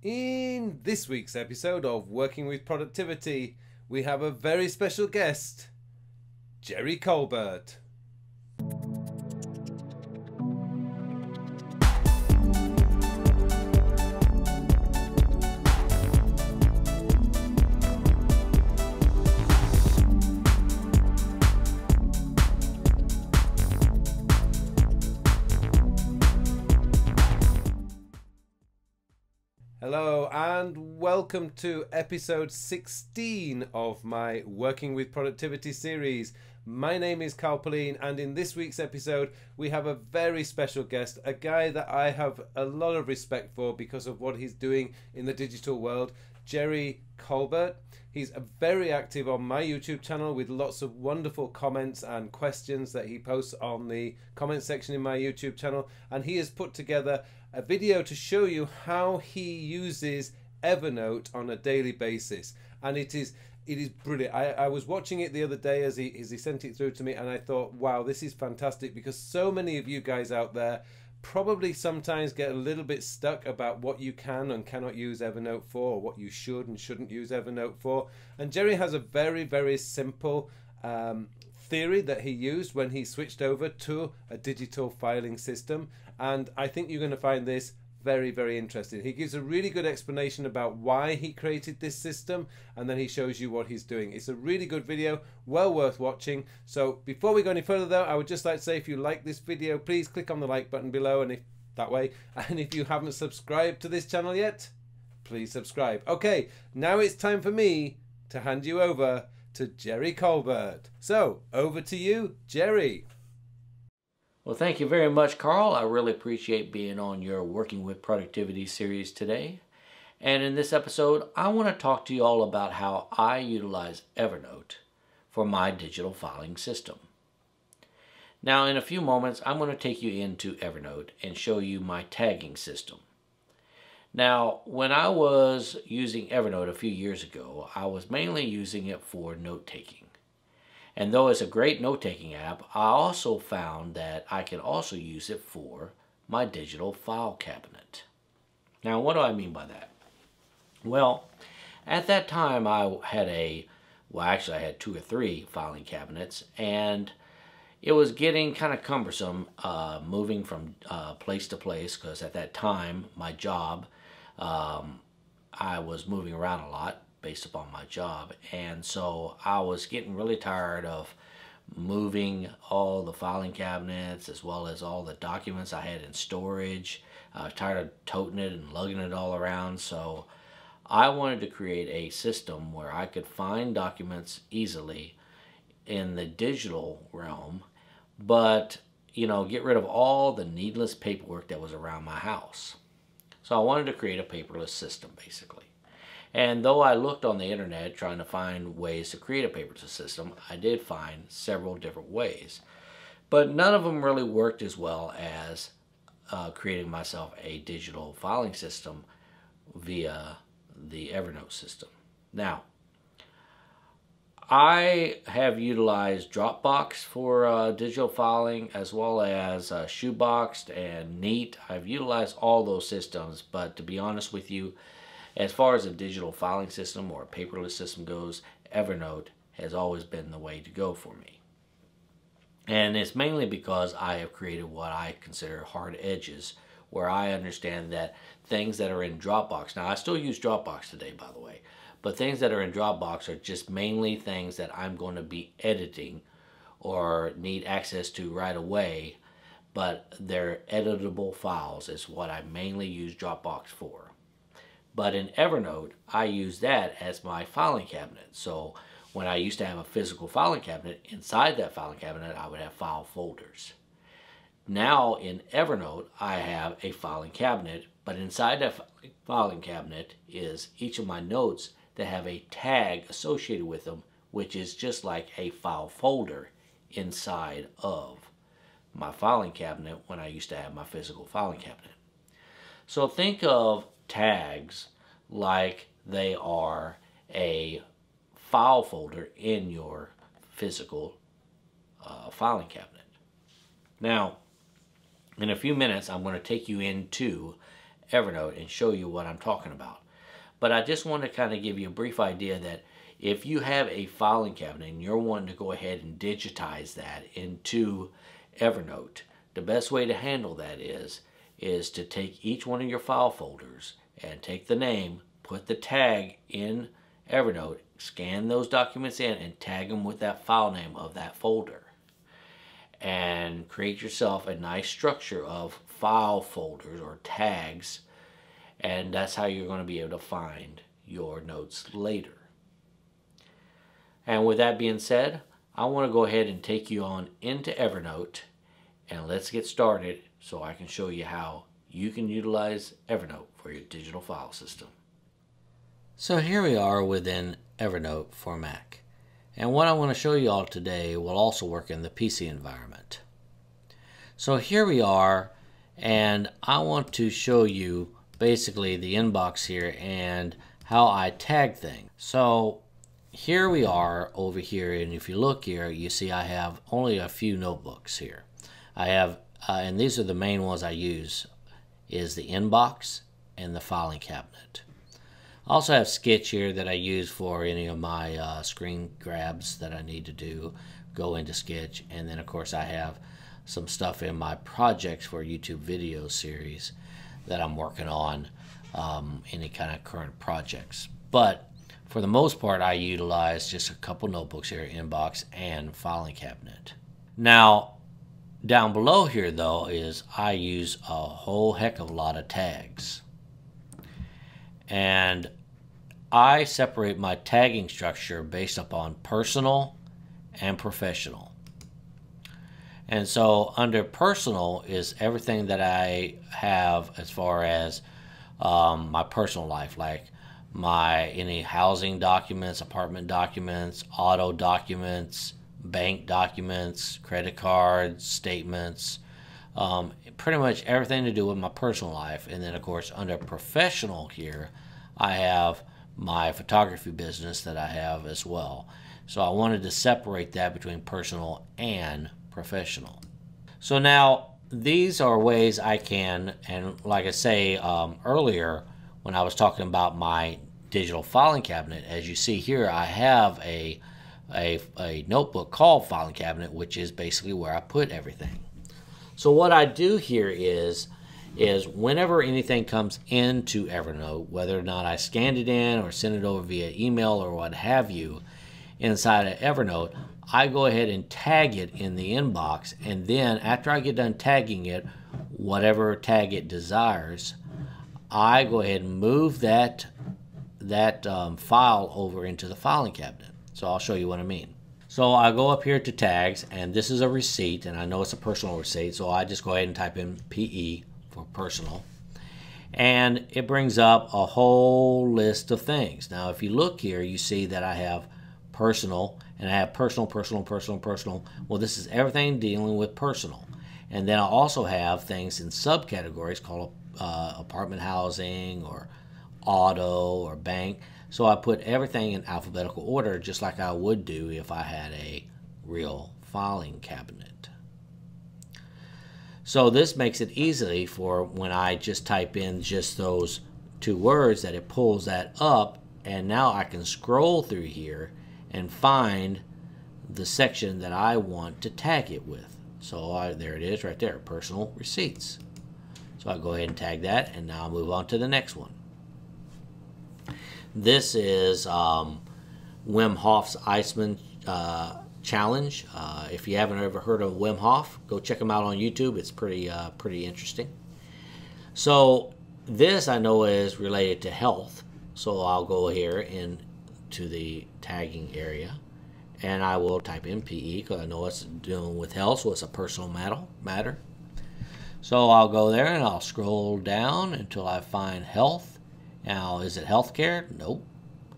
In this week's episode of Working with Productivity, we have a very special guest, Lee Colbert. Hello and welcome to episode 16 of my Working with Productivity series. My name is Pauline, and in this week's episode we have a very special guest, a guy that I have a lot of respect for because of what he's doing in the digital world, Lee Colbert. He's very active on my YouTube channel with lots of wonderful comments and questions that he posts on the comment section in my YouTube channel, and he has put together a video to show you how he uses Evernote on a daily basis, and it is brilliant. I was watching it the other day as he sent it through to me, and I thought, wow, this is fantastic, because so many of you guys out there probably sometimes get a little bit stuck about what you can and cannot use Evernote for, or what you should and shouldn't use Evernote for. And Lee has a very simple theory that he used when he switched over to a digital filing system, and I think you're going to find this very interesting. He gives a really good explanation about why he created this system, and then he shows you what he's doing. It's a really good video, well worth watching. So before we go any further though, I would just like to say, if you like this video, please click on the like button below, and if you haven't subscribed to this channel yet, please subscribe. Okay, now it's time for me to hand you over to Lee Colbert. So over to you, Lee. Well, thank you very much, Carl. I really appreciate being on your Working with Productivity series today. And in this episode, I want to talk to you all about how I utilize Evernote for my digital filing system. Now, in a few moments, I'm going to take you into Evernote and show you my tagging system. Now, when I was using Evernote a few years ago, I was mainly using it for note-taking. And though it's a great note-taking app, I also found that I can also use it for my digital file cabinet. Now, what do I mean by that? Well, at that time I had I had 2 or 3 filing cabinets, and it was getting kind of cumbersome moving from place to place, because at that time my job, I was moving around a lot based upon my job, and so I was getting really tired of moving all the filing cabinets as well as all the documents I had in storage. I was tired of toting it and lugging it all around, so I wanted to create a system where I could find documents easily in the digital realm, but get rid of all the needless paperwork that was around my house. So I wanted to create a paperless system, basically. And though I looked on the internet trying to find ways to create a paperless system, I did find several different ways. But none of them really worked as well as creating myself a digital filing system via the Evernote system. Now, I have utilized Dropbox for digital filing, as well as Shoeboxed and Neat. I've utilized all those systems, but to be honest with you, as far as a digital filing system or a paperless system goes, Evernote has always been the way to go for me. And it's mainly because I have created what I consider hard edges, where I understand that things that are in Dropbox, now I still use Dropbox today, by the way, but things that are in Dropbox are just mainly things that I'm going to be editing or need access to right away, but they're editable files is what I mainly use Dropbox for. But in Evernote, I use that as my filing cabinet. So when I used to have a physical filing cabinet, inside that filing cabinet I would have file folders. Now in Evernote, I have a filing cabinet, but inside that filing cabinet is each of my notes that have a tag associated with them, which is just like a file folder inside of my filing cabinet when I used to have my physical filing cabinet. So think of tags like they are a file folder in your physical filing cabinet. Now, in a few minutes, I'm going to take you into Evernote and show you what I'm talking about. But I just want to kind of give you a brief idea that if you have a filing cabinet and you're wanting to go ahead and digitize that into Evernote, the best way to handle that is to take each one of your file folders and take the name, put the tag in Evernote, scan those documents in and tag them with that file name of that folder. And create yourself a nice structure of file folders or tags, and that's how you're going to be able to find your notes later. And with that being said, I want to go ahead and take you on into Evernote, and let's get started so I can show you how you can utilize Evernote for your digital file system. So here we are within Evernote for Mac. And what I want to show you all today will also work in the PC environment. So here we are, and I want to show you basically the inbox here and how I tag things. So here we are over here, and if you look here, you see I have only a few notebooks here. I have, and these are the main ones I use, is the inbox and the filing cabinet. I also have Sketch here that I use for any of my screen grabs that I need to do, go into Sketch, and then of course I have some stuff in my projects for YouTube video series that I'm working on, any kind of current projects. But for the most part, I utilize just a couple notebooks here, inbox and filing cabinet. Now, down below here though is I use a whole heck of a lot of tags. And I separate my tagging structure based upon personal and professional. And so under personal is everything that I have as far as my personal life, like any housing documents, apartment documents, auto documents, bank documents, credit cards, statements, pretty much everything to do with my personal life. And then of course under professional here I have my photography business that I have as well. So I wanted to separate that between personal and professional. So now these are ways I can, and like I say earlier when I was talking about my digital filing cabinet, as you see here I have a notebook called filing cabinet, which is basically where I put everything. So what I do here is whenever anything comes into Evernote, whether or not I scanned it in or send it over via email or what have you, inside of Evernote, I go ahead and tag it in the inbox, and then after I get done tagging it, whatever tag it desires, I go ahead and move that file over into the filing cabinet. So I'll show you what I mean. So I go up here to tags, and this is a receipt, and I know it's a personal receipt, so I just go ahead and type in PE for personal, and it brings up a whole list of things. Now if you look here, you see that I have personal, and I have personal. Well, this is everything dealing with personal. And then I also have things in subcategories called apartment housing or auto or bank. So I put everything in alphabetical order, just like I would do if I had a real filing cabinet. So this makes it easy for when I just type in just those two words that it pulls that up, and now I can scroll through here and find the section that I want to tag it with. So there it is right there, personal receipts. So I go ahead and tag that, and now I'll move on to the next one. This is Wim Hof's Iceman Challenge. If you haven't ever heard of Wim Hof, go check him out on YouTube. It's pretty interesting. So this I know is related to health. So I'll go here into the tagging area, and I will type in PE because I know it's dealing with health, so it's a personal matter. So I'll go there and I'll scroll down until I find health. Now, is it healthcare? Nope.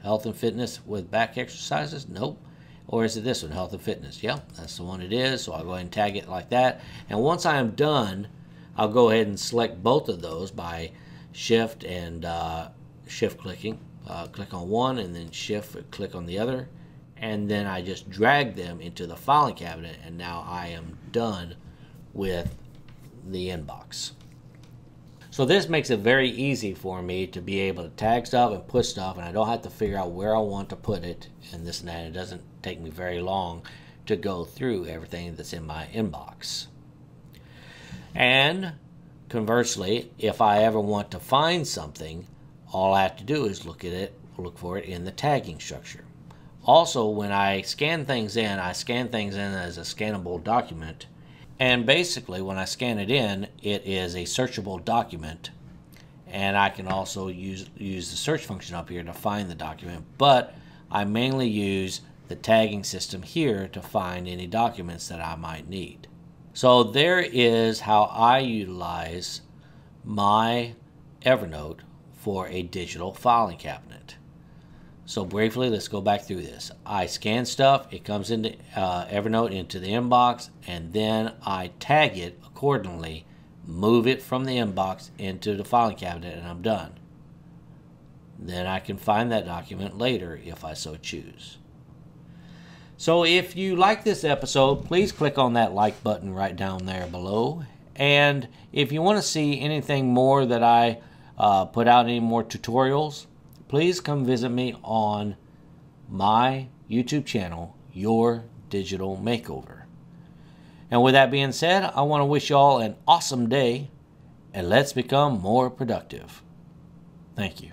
Health and fitness with back exercises? Nope. Or is it this one, health and fitness? Yep, that's the one it is. So I'll go ahead and tag it like that. And once I am done, I'll go ahead and select both of those by shift and shift clicking. Click on one and then shift, click on the other. And then I just drag them into the filing cabinet, and now I am done with the inbox. So this makes it very easy for me to be able to tag stuff and put stuff, and I don't have to figure out where I want to put it and this and that. It doesn't take me very long to go through everything that's in my inbox. And conversely, if I ever want to find something, all I have to do is look for it in the tagging structure. Also, when I scan things in, I scan things in as a scannable document. And basically, when I scan it in, it is a searchable document. And I can also use the search function up here to find the document. But I mainly use the tagging system here to find any documents that I might need. So there is how I utilize my Evernote for a digital filing cabinet. So briefly, let's go back through this. I scan stuff, it comes into Evernote into the inbox, and then I tag it accordingly, move it from the inbox into the filing cabinet, and I'm done. Then I can find that document later if I so choose. So if you like this episode, please click on that like button right down there below. And if you want to see anything more that I put out, any more tutorials, please come visit me on my YouTube channel, Your Digital Makeover. And with that being said, I want to wish you all an awesome day, and let's become more productive. Thank you.